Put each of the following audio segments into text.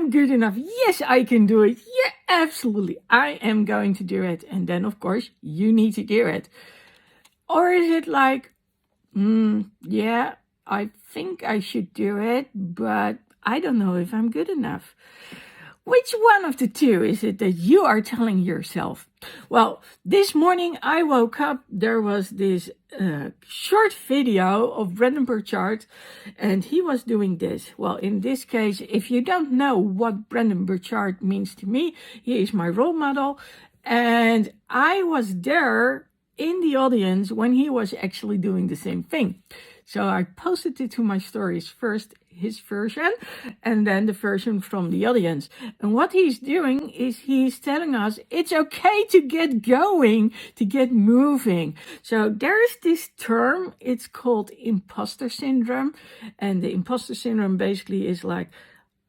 I'm good enough. Yes, I can do it. Yeah, absolutely. I am going to do it. And then, of course, you need to do it. Or is it like, yeah, I think I should do it, but I don't know if I'm good enough. Which one of the two is it that you are telling yourself? Well, this morning I woke up, there was this short video of Brendon Burchard, and he was doing this. Well, in this case, if you don't know what Brendon Burchard means to me, he is my role model, and I was there in the audience when he was actually doing the same thing. So I posted it to my stories first, his version, and then the version from the audience. And what he's doing is he's telling us it's okay to get going, to get moving. So there's this term, it's called imposter syndrome. And the imposter syndrome basically is like,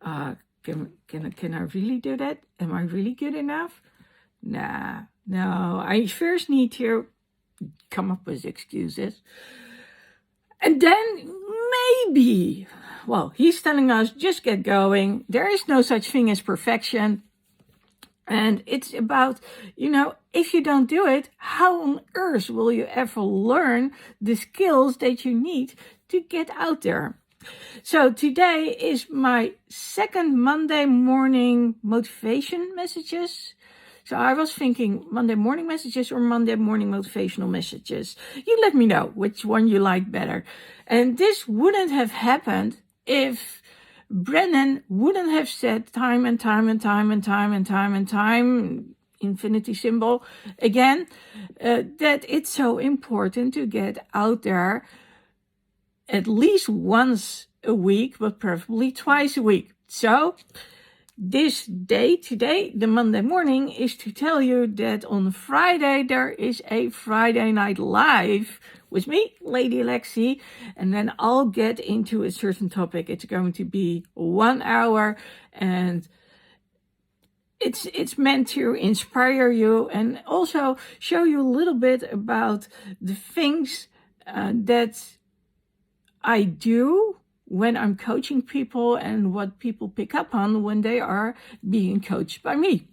can I really do that? Am I really good enough? No, I first need to come up with excuses. And then maybe, well, he's telling us just get going. There is no such thing as perfection. And it's about, if you don't do it, how on earth will you ever learn the skills that you need to get out there? So today is my second Monday morning motivation messages. So I was thinking Monday morning messages or Monday morning motivational messages. You let me know which one you like better. And this wouldn't have happened if Brendon wouldn't have said time and time, infinity symbol again, that it's so important to get out there at least once a week, but preferably twice a week. So this day, today, the Monday morning, is to tell you that on Friday there is a Friday Night Live with me, Lady Lexi, and then I'll get into a certain topic. It's going to be 1 hour, and it's meant to inspire you and also show you a little bit about the things that I do when I'm coaching people and what people pick up on when they are being coached by me.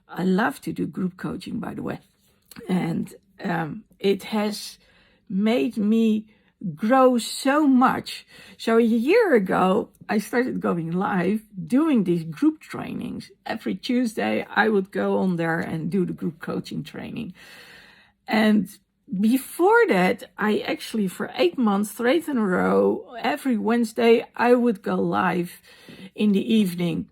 I love to do group coaching, by the way. And it has made me grow so much. So a year ago, I started going live doing these group trainings. Every Tuesday, I would go on there and do the group coaching training. And before that, I actually, for 8 months straight in a row, every Wednesday, I would go live in the evening.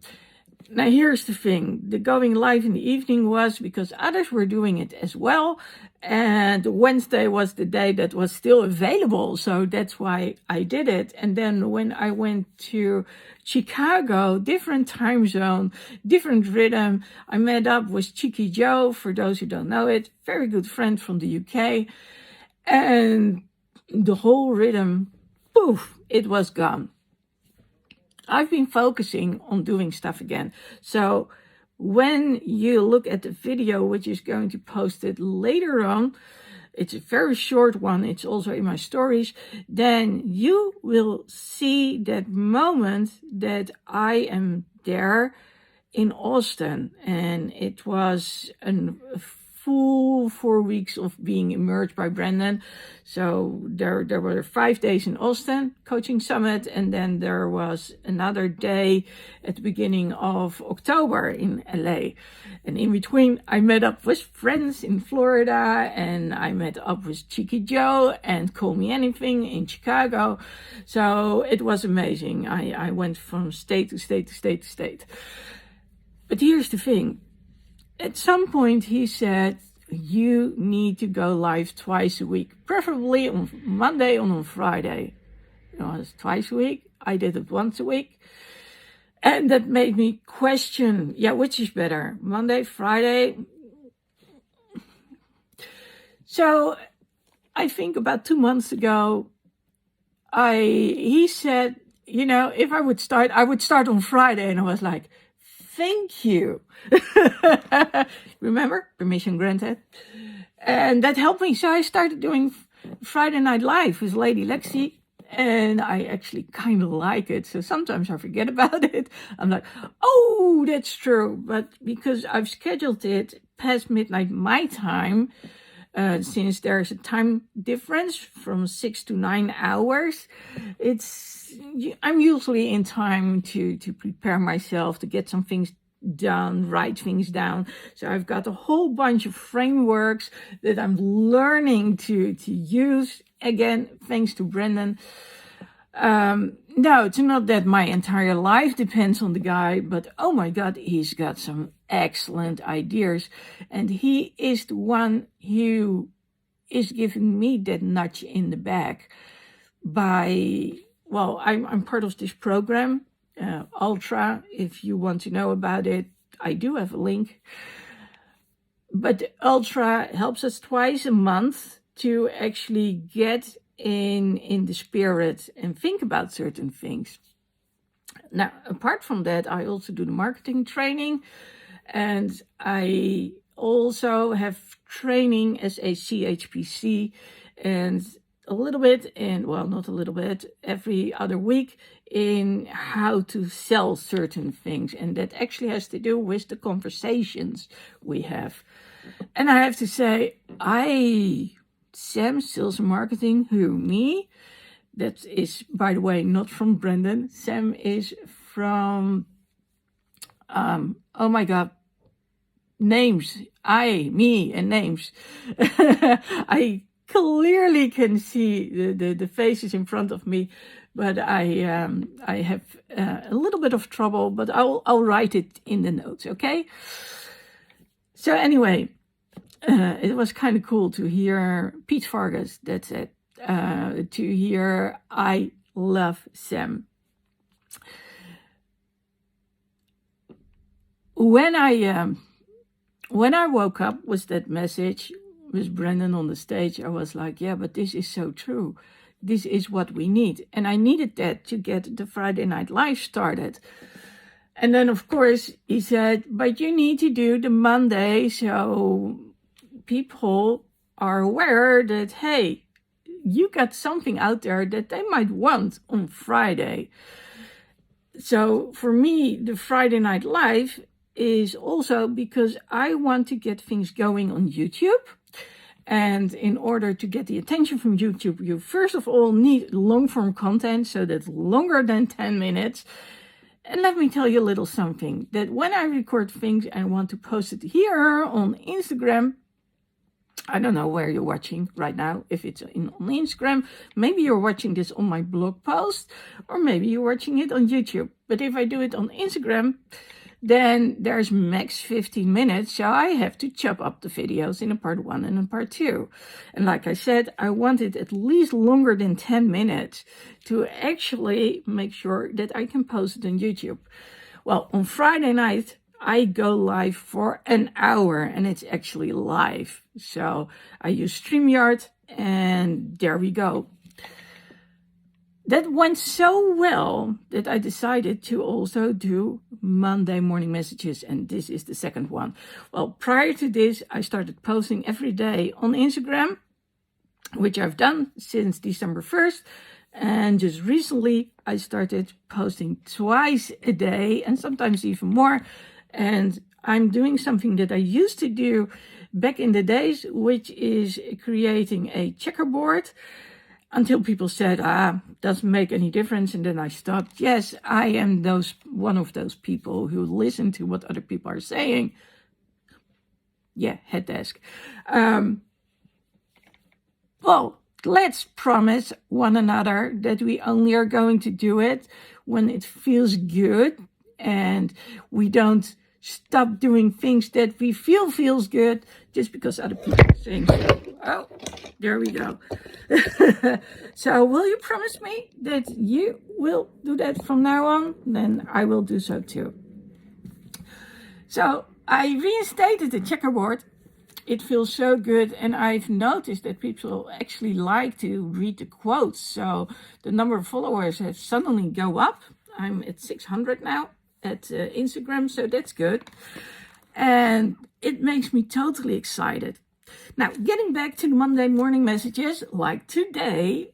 Now, here's the thing. The going live in the evening was because others were doing it as well. And Wednesday was the day that was still available. So that's why I did it. And then when I went to Chicago, different time zone, different rhythm, I met up with Cheeky Joe, for those who don't know it, very good friend from the UK. And the whole rhythm, poof, it was gone. I've been focusing on doing stuff again. So when you look at the video, which is going to post it later on, it's a very short one, it's also in my stories, then you will see that moment that I am there in Austin. And it was a full 4 weeks of being immersed by Brendon. So there were 5 days in Austin coaching summit, and then there was another day at the beginning of October in LA. And in between, I met up with friends in Florida, and I met up with Cheeky Joe and Call Me Anything in Chicago. So it was amazing. I went from state to state to state to state. But here's the thing. At some point, he said, you need to go live twice a week, preferably on Monday and on Friday. It's twice a week. I did it once a week. And that made me question, which is better, Monday, Friday? So I think about 2 months ago, he said, if I would start on Friday. And I was like, thank you. Remember? Permission granted. And that helped me. So I started doing Friday Night Live with Lady Lexi. And I actually kind of like it. So sometimes I forget about it. I'm like, oh, that's true. But because I've scheduled it past midnight my time, since there's a time difference from 6 to 9 hours, I'm usually in time to prepare myself, to get some things done, write things down. So I've got a whole bunch of frameworks that I'm learning to use, again, thanks to Brendan. No, it's not that my entire life depends on the guy, but oh my God, he's got some excellent ideas. And he is the one who is giving me that nudge in the back I'm part of this program, Ultra. If you want to know about it, I do have a link. But Ultra helps us twice a month to actually get in the spirit and think about certain things. Now, apart from that, I also do the marketing training, and I also have training as a CHPC, and a little bit, not a little bit, every other week in how to sell certain things. And that actually has to do with the conversations we have. And I have to say, Sam, sales and marketing, me? That is, by the way, not from Brendan. Sam is from, oh my God, names. Me, and names. I clearly can see the faces in front of me, but I have a little bit of trouble, but I'll write it in the notes, okay? So anyway, it was kind of cool to hear Pete Vargas, that's it, to hear I love Sam. When I woke up with that message, with Brendan on the stage, I was like, yeah, but this is so true. This is what we need. And I needed that to get the Friday Night Live started. And then, of course, he said, but you need to do the Monday so people are aware that, hey, you got something out there that they might want on Friday. So for me, the Friday Night Live is also because I want to get things going on YouTube. And in order to get the attention from YouTube, you first of all need long-form content, so that's longer than 10 minutes. And let me tell you a little something, that when I record things and I want to post it here on Instagram, I don't know where you're watching right now, if it's on Instagram, maybe you're watching this on my blog post, or maybe you're watching it on YouTube. But if I do it on Instagram, then there's max 15 minutes, so I have to chop up the videos in a part 1 and a part 2. And like I said, I want it at least longer than 10 minutes to actually make sure that I can post it on YouTube. Well, on Friday night, I go live for an hour, and it's actually live. So I use StreamYard, and there we go. That went so well that I decided to also do Monday morning messages, and this is the second one. Well, prior to this, I started posting every day on Instagram, which I've done since December 1st. And just recently, I started posting twice a day, and sometimes even more. And I'm doing something that I used to do back in the days, which is creating a checkerboard. Until people said, doesn't make any difference, and then I stopped. Yes, I am one of those people who listen to what other people are saying. Yeah, head desk. Well, let's promise one another that we only are going to do it when it feels good, and we don't stop doing things that we feel feels good just because other people are saying so. Oh, there we go. So will you promise me that you will do that from now on? Then I will do so too. So I reinstated the checkerboard. It feels so good, and I've noticed that people actually like to read the quotes. So the number of followers has suddenly go up. I'm at 600 now at Instagram, so that's good. And it makes me totally excited. Now, getting back to the Monday morning messages, like today,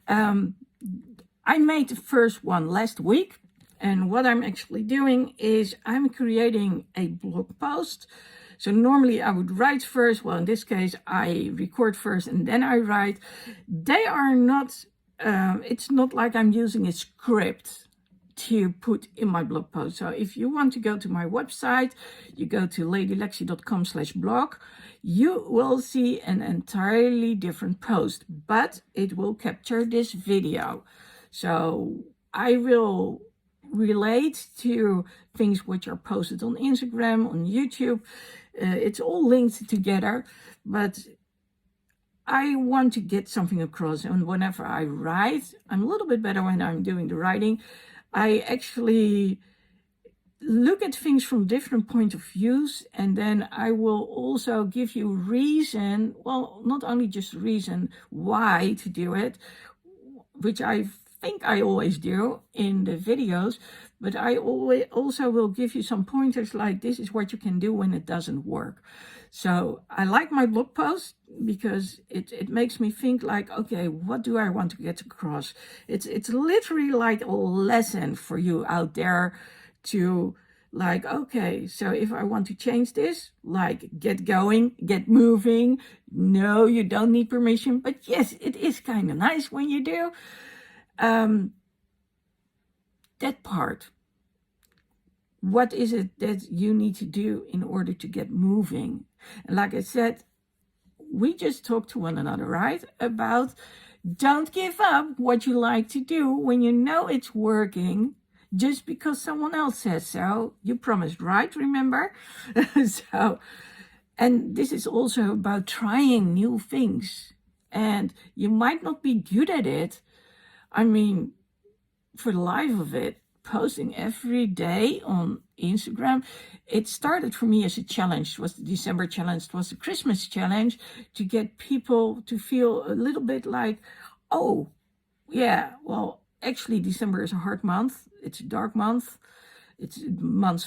I made the first one last week. And what I'm actually doing is I'm creating a blog post. So normally I would write first. Well, in this case, I record first and then I write. They are not, it's not like I'm using a script to put in my blog post. So if you want to go to my website, you go to ladylexi.com/blog, you will see an entirely different post, but it will capture this video. So I will relate to things which are posted on Instagram, on YouTube. It's all linked together, but I want to get something across. And whenever I write, I'm a little bit better when I'm doing the writing. I actually look at things from different point of views, and then I will also give you reason, well, not only just reason why to do it, which I think I always do in the videos, but I also will give you some pointers like this is what you can do when it doesn't work. So I like my blog post because it makes me think like, okay, what do I want to get across? It's literally like a lesson for you out there to like, okay, so if I want to change this, like get going, get moving. No, you don't need permission, but yes, it is kind of nice when you do. That part. What is it that you need to do in order to get moving? And like I said, we just talked to one another, right? About don't give up what you like to do when you know it's working just because someone else says so. You promised, right? Remember? So, and this is also about trying new things. And you might not be good at it. I mean, for the life of it, posting every day on Instagram, it started for me as a challenge. It was the December challenge, it was the Christmas challenge, to get people to feel a little bit like, oh, yeah, well, actually December is a hard month. It's a dark month. It's a month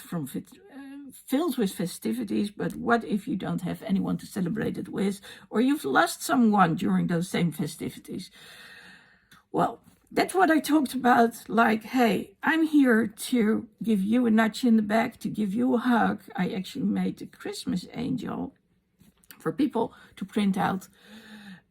filled with festivities, but what if you don't have anyone to celebrate it with, or you've lost someone during those same festivities? Well, that's what I talked about, like, hey, I'm here to give you a nudge in the back, to give you a hug. I actually made a Christmas angel for people to print out.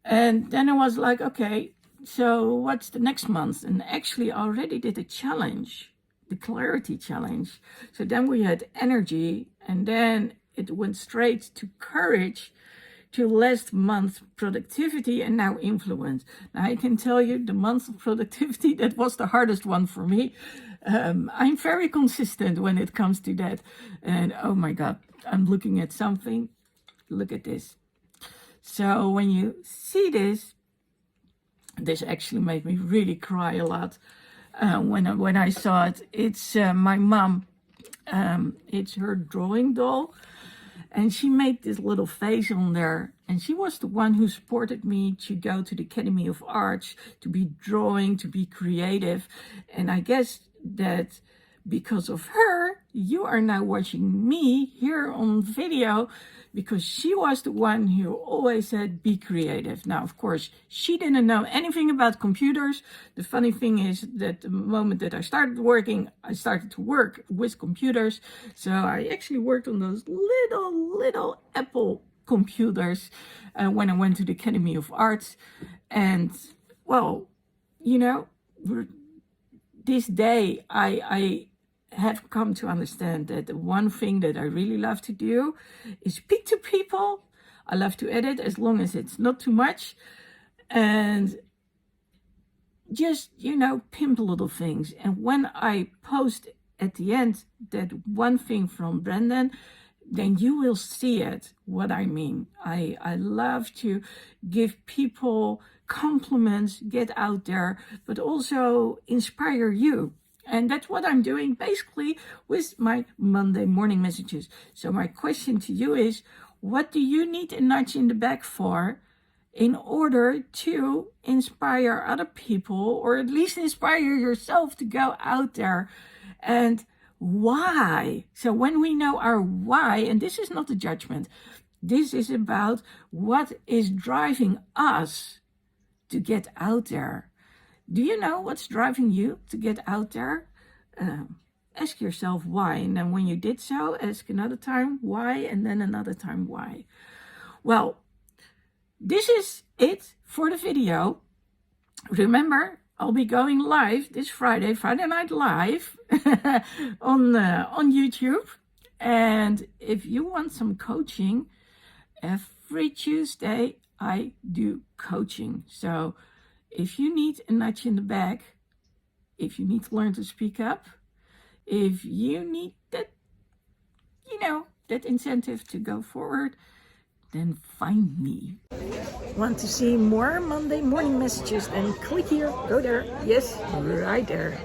And then I was like, okay, so what's the next month? And actually I already did a challenge, the clarity challenge. So then we had energy, and then it went straight to courage, to last month productivity, and now influence. Now I can tell you the month of productivity, that was the hardest one for me. I'm very consistent when it comes to that. And oh my God, I'm looking at something. Look at this. So when you see this actually made me really cry a lot when I saw it. It's my mom. It's her drawing doll. And she made this little face on there. And she was the one who supported me to go to the Academy of Arts, to be drawing, to be creative. And I guess that because of her, you are now watching me here on video, because she was the one who always said, be creative. Now, of course, she didn't know anything about computers. The funny thing is that the moment that I started working, I started to work with computers. So I actually worked on those little Apple computers when I went to the Academy of Arts. And, well, you know, this day I have come to understand that the one thing that I really love to do is speak to people. I love to edit as long as it's not too much. And just, you know, pimp little things. And when I post at the end that one thing from Brendan, then you will see it, what I mean. I love to give people compliments, get out there, but also inspire you. And that's what I'm doing basically with my Monday morning messages. So my question to you is, what do you need a nudge in the back for in order to inspire other people, or at least inspire yourself to go out there? And why? So when we know our why, and this is not a judgment, This is about what is driving us to get out there. Do you know what's driving you to get out there? Ask yourself why, and then when you did so, ask another time why, and then another time why. Well, this is it for the video. Remember, I'll be going live this Friday Night Live on YouTube. And if you want some coaching, every Tuesday I do coaching. So if you need a nudge in the back, if you need to learn to speak up, if you need that, that incentive to go forward, then find me. Want to see more Monday morning messages? Then click here, go there. Yes, right there.